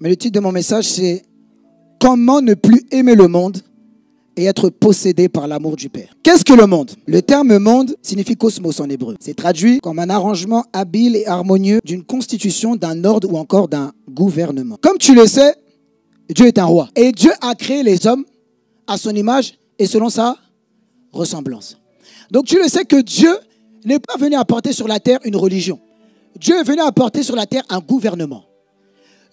Mais le titre de mon message, c'est « Comment ne plus aimer le monde et être possédé par l'amour du Père ». Qu'est-ce que le monde? Le terme monde signifie cosmos en hébreu. C'est traduit comme un arrangement habile et harmonieux d'une constitution, d'un ordre ou encore d'un gouvernement. Comme tu le sais, Dieu est un roi. Et Dieu a créé les hommes à son image et selon sa ressemblance. Donc tu le sais que Dieu n'est pas venu apporter sur la terre une religion. Dieu est venu apporter sur la terre un gouvernement.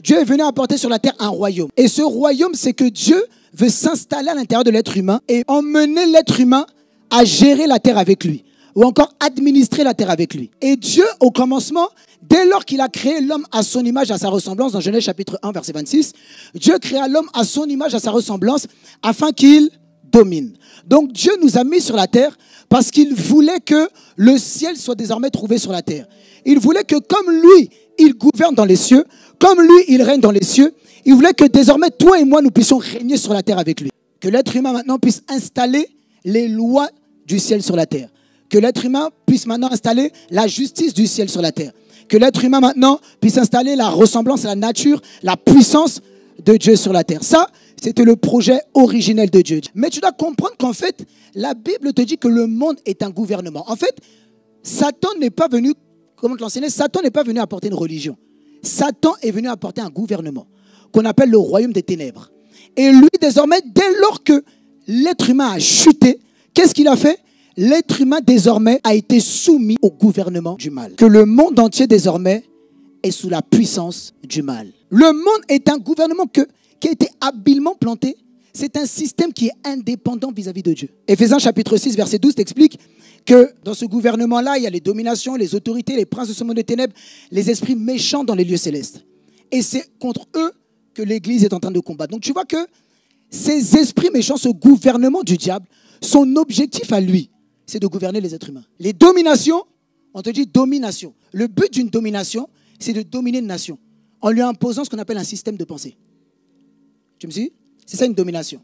Dieu est venu apporter sur la terre un royaume. Et ce royaume, c'est que Dieu veut s'installer à l'intérieur de l'être humain et emmener l'être humain à gérer la terre avec lui. Ou encore administrer la terre avec lui. Et Dieu, au commencement, dès lors qu'il a créé l'homme à son image, à sa ressemblance, dans Genèse chapitre 1, verset 26, Dieu créa l'homme à son image, à sa ressemblance, afin qu'il domine. Donc Dieu nous a mis sur la terre parce qu'il voulait que le ciel soit désormais trouvé sur la terre. Il voulait que comme lui, il gouverne dans les cieux, comme lui, il règne dans les cieux, il voulait que désormais, toi et moi, nous puissions régner sur la terre avec lui. Que l'être humain maintenant puisse installer les lois du ciel sur la terre. Que l'être humain puisse maintenant installer la justice du ciel sur la terre. Que l'être humain maintenant puisse installer la ressemblance à la nature, la puissance de Dieu sur la terre. Ça, c'était le projet originel de Dieu. Mais tu dois comprendre qu'en fait, la Bible te dit que le monde est un gouvernement. En fait, Satan n'est pas venu, comment te l'enseigner, Satan n'est pas venu apporter une religion. Satan est venu apporter un gouvernement qu'on appelle le royaume des ténèbres. Et lui, désormais, dès lors que l'être humain a chuté, qu'est-ce qu'il a fait? L'être humain, désormais, a été soumis au gouvernement du mal. Que le monde entier, désormais, est sous la puissance du mal. Le monde est un gouvernement qui a été habilement planté. C'est un système qui est indépendant vis-à-vis de Dieu. Éphésiens chapitre 6, verset 12 t'explique que dans ce gouvernement-là, il y a les dominations, les autorités, les princes de ce monde de ténèbres, les esprits méchants dans les lieux célestes. Et c'est contre eux que l'Église est en train de combattre. Donc tu vois que ces esprits méchants, ce gouvernement du diable, son objectif à lui, c'est de gouverner les êtres humains. Les dominations, on te dit domination. Le but d'une domination, c'est de dominer une nation en lui imposant ce qu'on appelle un système de pensée. Tu me suis? C'est ça une domination.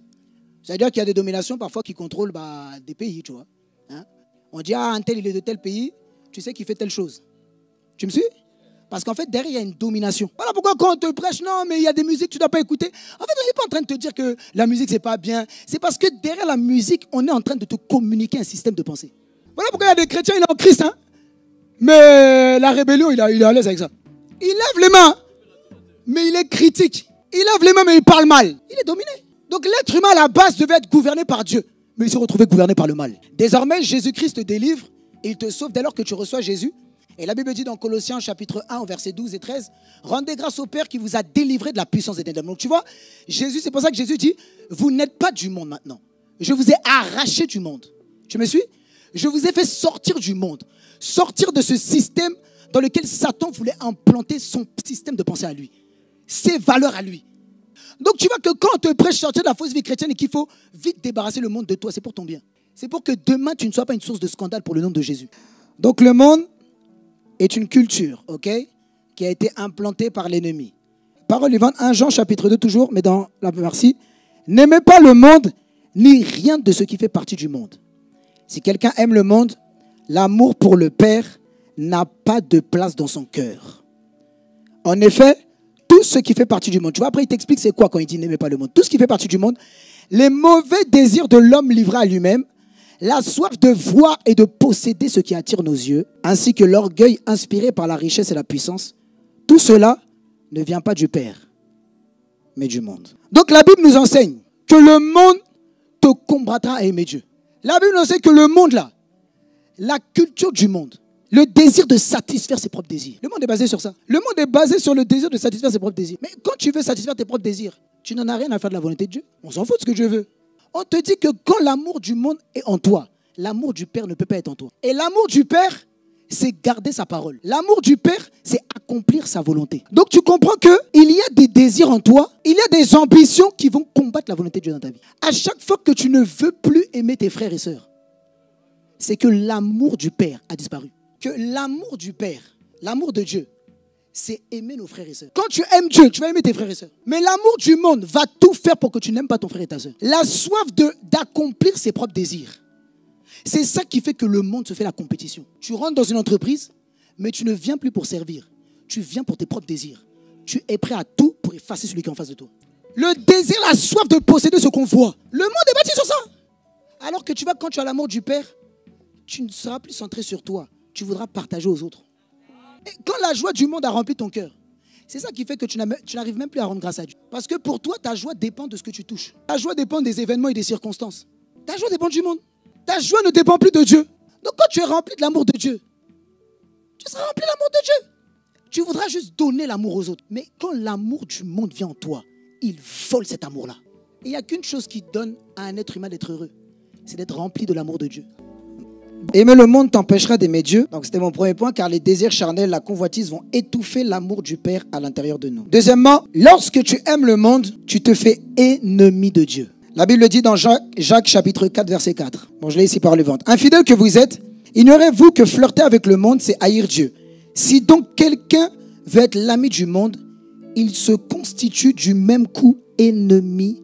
C'est-à-dire qu'il y a des dominations parfois qui contrôlent des pays, tu vois. Hein? On dit, un tel, il est de tel pays, tu sais qu'il fait telle chose. Tu me suis? Parce qu'en fait, derrière, il y a une domination. Voilà pourquoi quand on te prêche, non, mais il y a des musiques que tu ne dois pas écouter. En fait, on n'est pas en train de te dire que la musique, c'est pas bien. C'est parce que derrière la musique, on est en train de te communiquer un système de pensée. Voilà pourquoi il y a des chrétiens, il est en Christ. Hein? Mais la rébellion, il est à l'aise avec ça. Il lève les mains, mais il est critique. Il lève les mains, mais il parle mal. Il est dominé. Donc l'être humain, à la base, devait être gouverné par Dieu. Mais il s'est retrouvé gouverné par le mal. Désormais, Jésus-Christ te délivre et il te sauve dès lors que tu reçois Jésus. Et la Bible dit dans Colossiens chapitre 1, versets 12 et 13, « Rendez grâce au Père qui vous a délivré de la puissance des ténèbres. » Donc tu vois, Jésus, c'est pour ça que Jésus dit, « Vous n'êtes pas du monde maintenant. Je vous ai arraché du monde. » Tu me suis? Je vous ai fait sortir du monde. Sortir de ce système dans lequel Satan voulait implanter son système de pensée à lui. Ses valeurs à lui. Donc tu vois que quand on te prêche sortir de la fausse vie chrétienne et qu'il faut vite débarrasser le monde de toi, c'est pour ton bien. C'est pour que demain tu ne sois pas une source de scandale pour le nom de Jésus. Donc le monde est une culture, ok, qui a été implantée par l'ennemi. Parole vivante, 1 Jean chapitre 2 toujours, mais dans la merci. N'aimez pas le monde, ni rien de ce qui fait partie du monde. Si quelqu'un aime le monde, l'amour pour le Père n'a pas de place dans son cœur. En effet, tout ce qui fait partie du monde, tu vois, après il t'explique c'est quoi quand il dit n'aimez pas le monde. Tout ce qui fait partie du monde, les mauvais désirs de l'homme livré à lui-même, la soif de voir et de posséder ce qui attire nos yeux, ainsi que l'orgueil inspiré par la richesse et la puissance, tout cela ne vient pas du Père, mais du monde. Donc la Bible nous enseigne que le monde te combattra à aimer Dieu. La Bible nous enseigne que le monde là, la culture du monde, le désir de satisfaire ses propres désirs. Le monde est basé sur ça. Le monde est basé sur le désir de satisfaire ses propres désirs. Mais quand tu veux satisfaire tes propres désirs, tu n'en as rien à faire de la volonté de Dieu. On s'en fout de ce que Dieu veut. On te dit que quand l'amour du monde est en toi, l'amour du Père ne peut pas être en toi. Et l'amour du Père, c'est garder sa parole. L'amour du Père, c'est accomplir sa volonté. Donc tu comprends qu'il y a des désirs en toi, il y a des ambitions qui vont combattre la volonté de Dieu dans ta vie. À chaque fois que tu ne veux plus aimer tes frères et sœurs, c'est que l'amour du Père a disparu. Que l'amour du Père, l'amour de Dieu, c'est aimer nos frères et sœurs. Quand tu aimes Dieu, tu vas aimer tes frères et sœurs. Mais l'amour du monde va tout faire pour que tu n'aimes pas ton frère et ta sœur. La soif d'accomplir ses propres désirs. C'est ça qui fait que le monde se fait la compétition. Tu rentres dans une entreprise, mais tu ne viens plus pour servir. Tu viens pour tes propres désirs. tu es prêt à tout pour effacer celui qui est en face de toi. Le désir, la soif de posséder ce qu'on voit. Le monde est bâti sur ça. Alors que quand tu as l'amour du Père, tu ne seras plus centré sur toi. Tu voudras partager aux autres. Et quand la joie du monde a rempli ton cœur, c'est ça qui fait que tu n'arrives même plus à rendre grâce à Dieu. Parce que pour toi, ta joie dépend de ce que tu touches. Ta joie dépend des événements et des circonstances. Ta joie dépend du monde. Ta joie ne dépend plus de Dieu. Donc quand tu es rempli de l'amour de Dieu, tu seras rempli de l'amour de Dieu. Tu voudras juste donner l'amour aux autres. Mais quand l'amour du monde vient en toi, il vole cet amour-là. Et il n'y a qu'une chose qui donne à un être humain d'être heureux. C'est d'être rempli de l'amour de Dieu. Aimer le monde t'empêchera d'aimer Dieu. Donc c'était mon premier point, car les désirs charnels, la convoitise vont étouffer l'amour du Père à l'intérieur de nous. Deuxièmement, lorsque tu aimes le monde, tu te fais ennemi de Dieu. La Bible dit dans Jacques chapitre 4, verset 4. Bon, je l'ai ici par le ventre. Infidèle que vous êtes, ignorez-vous que flirter avec le monde, c'est haïr Dieu. Si donc quelqu'un veut être l'ami du monde, il se constitue du même coup ennemi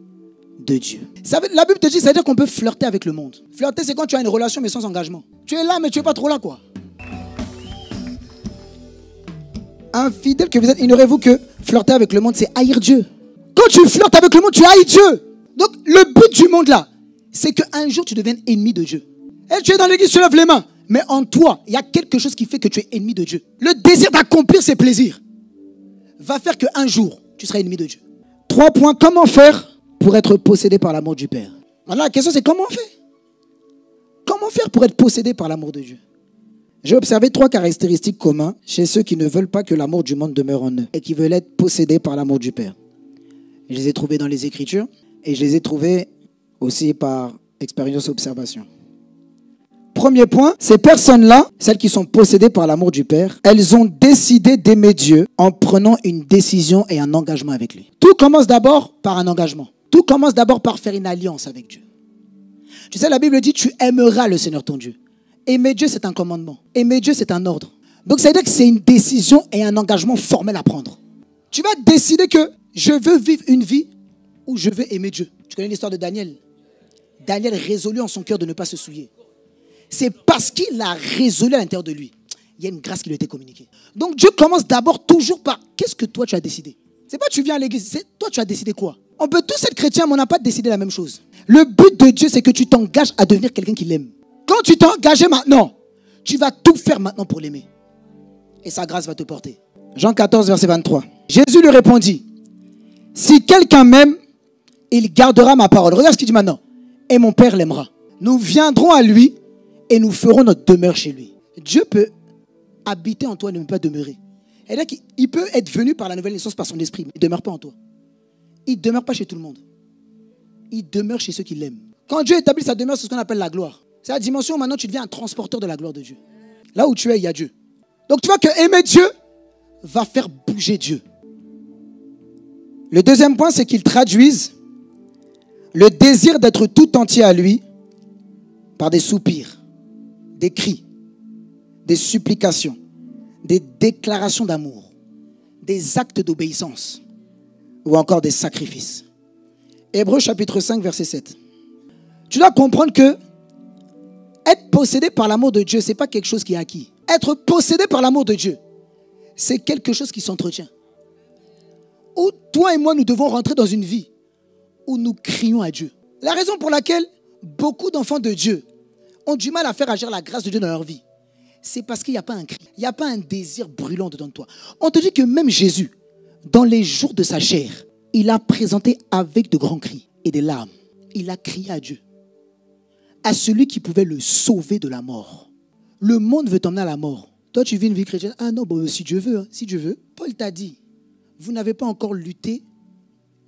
de Dieu. La Bible te dit, c'est-à-dire qu'on peut flirter avec le monde. Flirter, c'est quand tu as une relation mais sans engagement. Tu es là mais tu n'es pas trop là, quoi. Infidèle que vous êtes, ignorez-vous que flirter avec le monde, c'est haïr Dieu. Quand tu flirtes avec le monde, tu haïs Dieu. Donc le but du monde là, c'est qu'un jour tu deviennes ennemi de Dieu. Et tu es dans l'église, tu lèves les mains. Mais en toi, il y a quelque chose qui fait que tu es ennemi de Dieu. Le désir d'accomplir ses plaisirs va faire qu'un jour, tu seras ennemi de Dieu. 3 points. Comment faire pour être possédé par l'amour du Père? Maintenant, la question c'est comment on fait? Comment faire pour être possédé par l'amour de Dieu? J'ai observé 3 caractéristiques communes chez ceux qui ne veulent pas que l'amour du monde demeure en eux et qui veulent être possédés par l'amour du Père. Je les ai trouvés dans les Écritures et je les ai trouvés aussi par expérience et observation. Premier point, ces personnes-là, celles qui sont possédées par l'amour du Père, elles ont décidé d'aimer Dieu en prenant une décision et un engagement avec lui. Tout commence d'abord par un engagement. Tout commence d'abord par faire une alliance avec Dieu. Tu sais, la Bible dit, tu aimeras le Seigneur ton Dieu. Aimer Dieu, c'est un commandement. Aimer Dieu, c'est un ordre. Donc, ça veut dire que c'est une décision et un engagement formel à prendre. Tu vas décider que je veux vivre une vie où je veux aimer Dieu. Tu connais l'histoire de Daniel. Daniel résolut en son cœur de ne pas se souiller. C'est parce qu'il a résolu à l'intérieur de lui. Il y a une grâce qui lui a été communiquée. Donc Dieu commence d'abord toujours par qu'est-ce que toi tu as décidé. C'est pas tu viens à l'église, c'est toi tu as décidé quoi. On peut tous être chrétiens, mais on n'a pas décidé la même chose. Le but de Dieu, c'est que tu t'engages à devenir quelqu'un qui l'aime. Quand tu t'es engagé maintenant, tu vas tout faire maintenant pour l'aimer. Et sa grâce va te porter. Jean 14, verset 23. Jésus lui répondit, si quelqu'un m'aime, il gardera ma parole. Regarde ce qu'il dit maintenant. Et mon Père l'aimera. Nous viendrons à lui et nous ferons notre demeure chez lui. Dieu peut habiter en toi et ne pas demeurer. Il peut être venu par la nouvelle naissance, par son esprit, mais il ne demeure pas en toi. Il ne demeure pas chez tout le monde. Il demeure chez ceux qui l'aiment. Quand Dieu établit sa demeure, c'est ce qu'on appelle la gloire. C'est la dimension où maintenant tu deviens un transporteur de la gloire de Dieu. Là où tu es, il y a Dieu. Donc tu vois que aimer Dieu va faire bouger Dieu. Le deuxième point, c'est qu'ils traduisent le désir d'être tout entier à lui par des soupirs, des cris, des supplications, des déclarations d'amour, des actes d'obéissance ou encore des sacrifices. Hébreux chapitre 5, verset 7. Tu dois comprendre que être possédé par l'amour de Dieu, ce n'est pas quelque chose qui est acquis. Être possédé par l'amour de Dieu, c'est quelque chose qui s'entretient. Où toi et moi, nous devons rentrer dans une vie où nous crions à Dieu. La raison pour laquelle beaucoup d'enfants de Dieu ont du mal à faire agir la grâce de Dieu dans leur vie, c'est parce qu'il n'y a pas un cri, il n'y a pas un désir brûlant dedans de toi. On te dit que même Jésus, dans les jours de sa chair, il a présenté avec de grands cris et des larmes. Il a crié à Dieu, à celui qui pouvait le sauver de la mort. Le monde veut t'emmener à la mort. Toi, tu vis une vie chrétienne. Ah non, bon, si Dieu veut, si Dieu veut. Paul t'a dit, vous n'avez pas encore lutté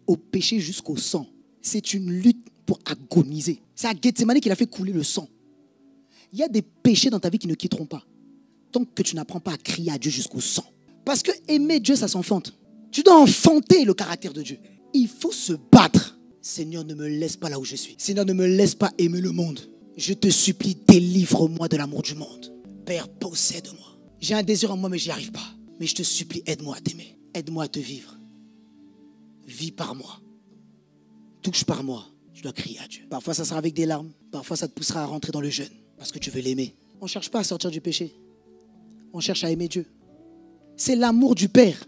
au péché jusqu'au sang. C'est une lutte pour agoniser. C'est à Gethsémani qu'il a fait couler le sang. Il y a des péchés dans ta vie qui ne quitteront pas tant que tu n'apprends pas à crier à Dieu jusqu'au sang. Parce que aimer Dieu, ça s'enfante. Tu dois enfanter le caractère de Dieu. Il faut se battre. Seigneur, ne me laisse pas là où je suis. Seigneur, ne me laisse pas aimer le monde. Je te supplie, délivre-moi de l'amour du monde. Père, possède-moi. J'ai un désir en moi, mais j'y arrive pas. Mais je te supplie, aide-moi à t'aimer. Aide-moi à te vivre. Vis par moi. Touche par moi. Tu dois crier à Dieu. Parfois, ça sera avec des larmes. Parfois, ça te poussera à rentrer dans le jeûne. Parce que tu veux l'aimer. On ne cherche pas à sortir du péché. On cherche à aimer Dieu. C'est l'amour du Père.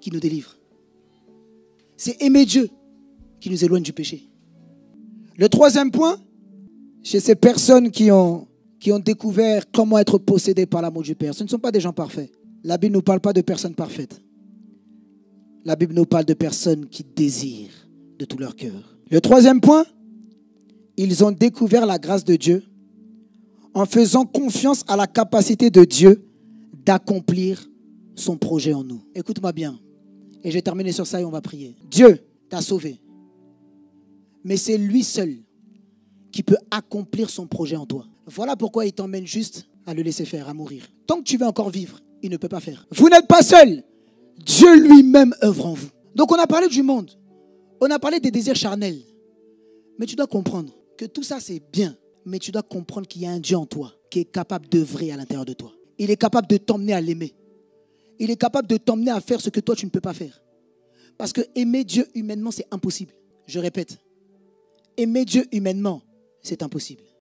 qui nous délivre. C'est aimer Dieu qui nous éloigne du péché. Le troisième point, chez ces personnes qui ont découvert comment être possédées par l'amour du Père, ce ne sont pas des gens parfaits. La Bible ne nous parle pas de personnes parfaites. La Bible nous parle de personnes qui désirent de tout leur cœur. Le troisième point, ils ont découvert la grâce de Dieu en faisant confiance à la capacité de Dieu d'accomplir son projet en nous. Écoute-moi bien. Et je vais terminer sur ça et on va prier. Dieu t'a sauvé. Mais c'est lui seul qui peut accomplir son projet en toi. Voilà pourquoi il t'emmène juste à le laisser faire, à mourir. Tant que tu veux encore vivre, il ne peut pas faire. Vous n'êtes pas seul. Dieu lui-même œuvre en vous. Donc on a parlé du monde. On a parlé des désirs charnels. Mais tu dois comprendre que tout ça c'est bien. Mais tu dois comprendre qu'il y a un Dieu en toi qui est capable d'œuvrer à l'intérieur de toi. Il est capable de t'emmener à l'aimer. Il est capable de t'emmener à faire ce que toi tu ne peux pas faire. Parce que aimer Dieu humainement c'est impossible. Je répète. Aimer Dieu humainement c'est impossible.